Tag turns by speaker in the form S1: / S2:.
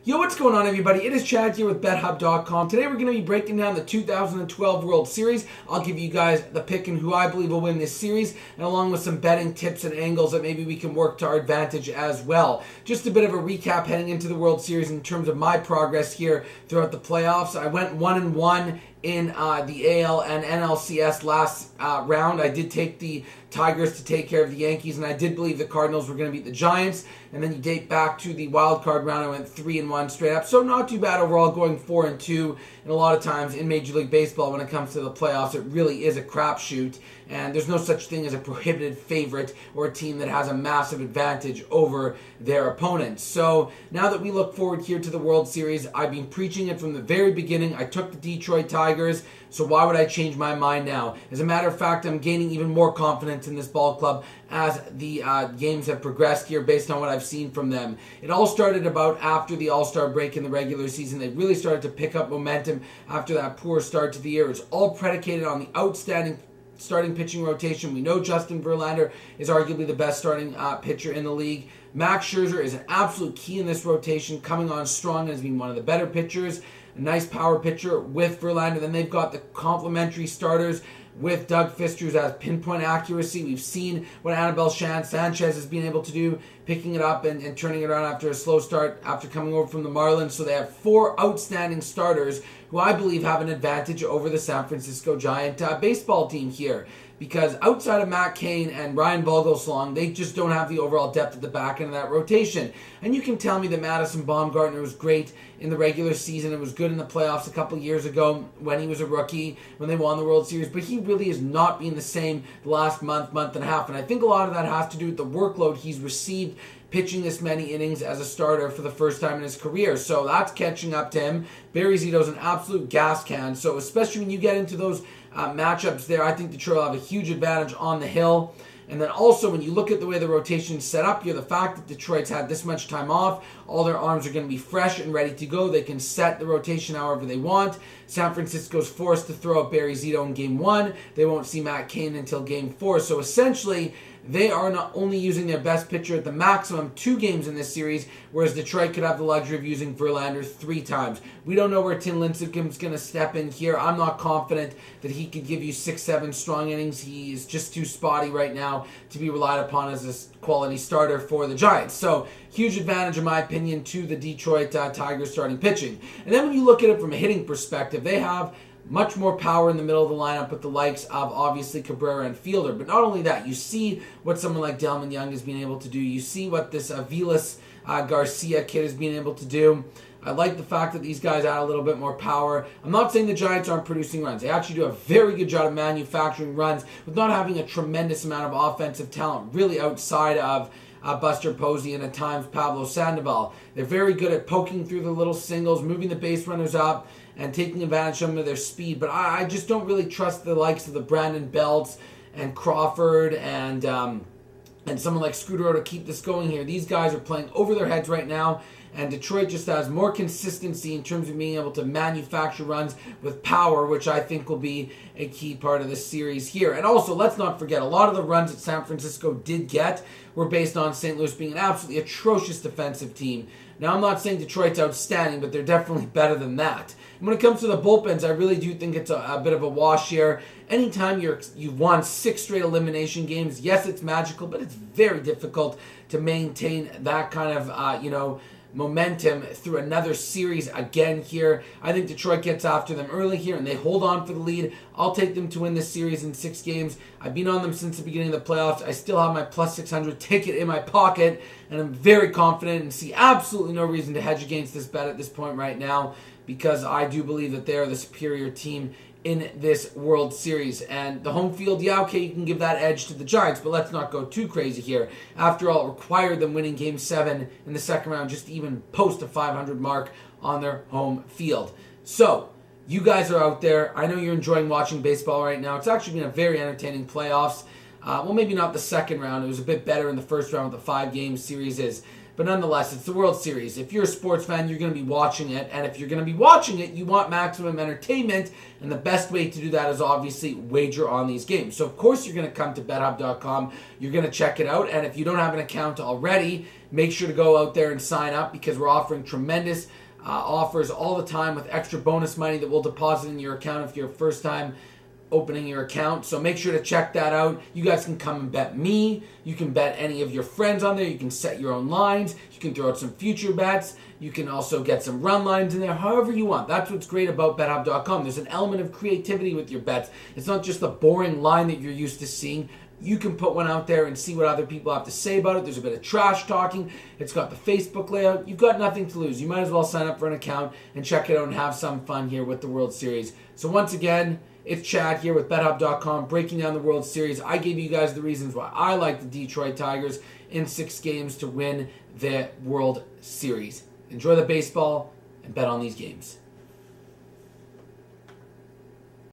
S1: Yo, what's going on, everybody? It is Chad here with BetHubb.com. Today we're going to be breaking down the 2012 World Series. I'll give you guys the pick and who I believe will win this series, and along with some betting tips and angles that maybe we can work to our advantage as well. Just a bit of a recap heading into the World Series in terms of my progress here throughout the playoffs. I went 1-1 in the AL and NLCS last round. I did take the Tigers to take care of the Yankees, and I did believe the Cardinals were going to beat the Giants. And then you date back to the wild card round, I went 3-1 straight up. So not too bad overall, going 4-2. And a lot of times in Major League Baseball, when it comes to the playoffs, it really is a crapshoot. And there's no such thing as a prohibited favorite or a team that has a massive advantage over their opponents. So now that we look forward here to the World Series, I've been preaching it from the very beginning. I took the Detroit Tigers, so why would I change my mind now? As a matter of fact, I'm gaining even more confidence in this ball club as the games have progressed here based on what I've seen from them. It all started about after the All-Star break in the regular season. They really started to pick up momentum after that poor start to the year. It's all predicated on the outstanding starting pitching rotation. We know Justin Verlander is arguably the best starting pitcher in the league. Max Scherzer is an absolute key in this rotation, coming on strong and has been one of the better pitchers. A nice power pitcher with Verlander. Then they've got the complementary starters with Doug Fister, who has pinpoint accuracy. We've seen what Anibal Sanchez has been able to do, picking it up and turning it around after a slow start after coming over from the Marlins. So they have four outstanding starters who I believe have an advantage over the San Francisco Giant baseball team here. Because outside of Matt Cain and Ryan Vogelsong, they just don't have the overall depth at the back end of that rotation. And you can tell me that Madison Bumgarner was great in the regular season. It was good in the playoffs a couple years ago when he was a rookie, when they won the World Series. But he really has not been the same the last month and a half. And I think a lot of that has to do with the workload he's received pitching this many innings as a starter for the first time in his career. So that's catching up to him. Barry Zito's an absolute gas can. So especially when you get into those matchups there, I think Detroit will have a huge advantage on the hill. And then also, when you look at the way the rotation's set up here, the fact that Detroit's had this much time off, all their arms are going to be fresh and ready to go. They can set the rotation however they want. San Francisco's forced to throw out Barry Zito in Game 1. They won't see Matt Cain until Game 4. So essentially, they are not only using their best pitcher at the maximum 2 games in this series, whereas Detroit could have the luxury of using Verlander 3 times. We don't know where Tim Lincecum's going to step in here. I'm not confident that he could give you 6-7 strong innings. He is just too spotty right now to be relied upon as a quality starter for the Giants. So, huge advantage, in my opinion, to the Detroit Tigers starting pitching. And then when you look at it from a hitting perspective, they have much more power in the middle of the lineup with the likes of, obviously, Cabrera and Fielder. But not only that, you see what someone like Delman Young has been able to do. You see what this Aviles Garcia kid has been able to do. I like the fact that these guys add a little bit more power. I'm not saying the Giants aren't producing runs. They actually do a very good job of manufacturing runs with not having a tremendous amount of offensive talent, really outside of Buster Posey and at times Pablo Sandoval. They're very good at poking through the little singles, moving the base runners up, and taking advantage of them of their speed. But I just don't really trust the likes of the Brandon Belts and Crawford and someone like Scudero to keep this going here. These guys are playing over their heads right now, and Detroit just has more consistency in terms of being able to manufacture runs with power, which I think will be a key part of this series here. And also, let's not forget, a lot of the runs that San Francisco did get were based on St. Louis being an absolutely atrocious defensive team. Now, I'm not saying Detroit's outstanding, but they're definitely better than that. And when it comes to the bullpens, I really do think it's a bit of a wash here. Anytime you've won 6 straight elimination games, yes, it's magical, but it's very difficult to maintain that kind of, momentum through another series again here. I think Detroit gets after them early here and they hold on for the lead. I'll take them to win this series in 6 games. I've been on them since the beginning of the playoffs. I still have my plus 600 ticket in my pocket, and I'm very confident and see absolutely no reason to hedge against this bet at this point right now, because I do believe that they are the superior team in this World Series. And the home field, yeah, okay, you can give that edge to the Giants, but let's not go too crazy here. After all, it required them winning Game 7 in the second round just to even post a 500 mark on their home field. So, you guys are out there. I know you're enjoying watching baseball right now. It's actually been a very entertaining playoffs. Well, maybe not the second round. It was a bit better in the first round with the 5-game series is. But nonetheless, it's the World Series. If you're a sports fan, you're going to be watching it. And if you're going to be watching it, you want maximum entertainment. And the best way to do that is obviously wager on these games. So, of course, you're going to come to BetHubb.com. You're going to check it out. And if you don't have an account already, Make sure to go out there and sign up because we're offering tremendous offers all the time with extra bonus money that we'll deposit in your account if you're first time opening your account. So make sure to check that out. You guys can come and bet me. You can bet any of your friends on there. You can set your own lines. You can throw out some future bets. You can also get some run lines in there, however you want. That's what's great about BetHubb.com. There's an element of creativity with your bets. It's not just the boring line that you're used to seeing. You can put one out there and see what other people have to say about it. There's a bit of trash talking. It's got the Facebook layout. You've got nothing to lose. You might as well sign up for an account and check it out and have some fun here with the World Series. So once again, it's Chad here with BetHubb.com breaking down the World Series. I gave you guys the reasons why I like the Detroit Tigers in 6 games to win the World Series. Enjoy the baseball and bet on these games.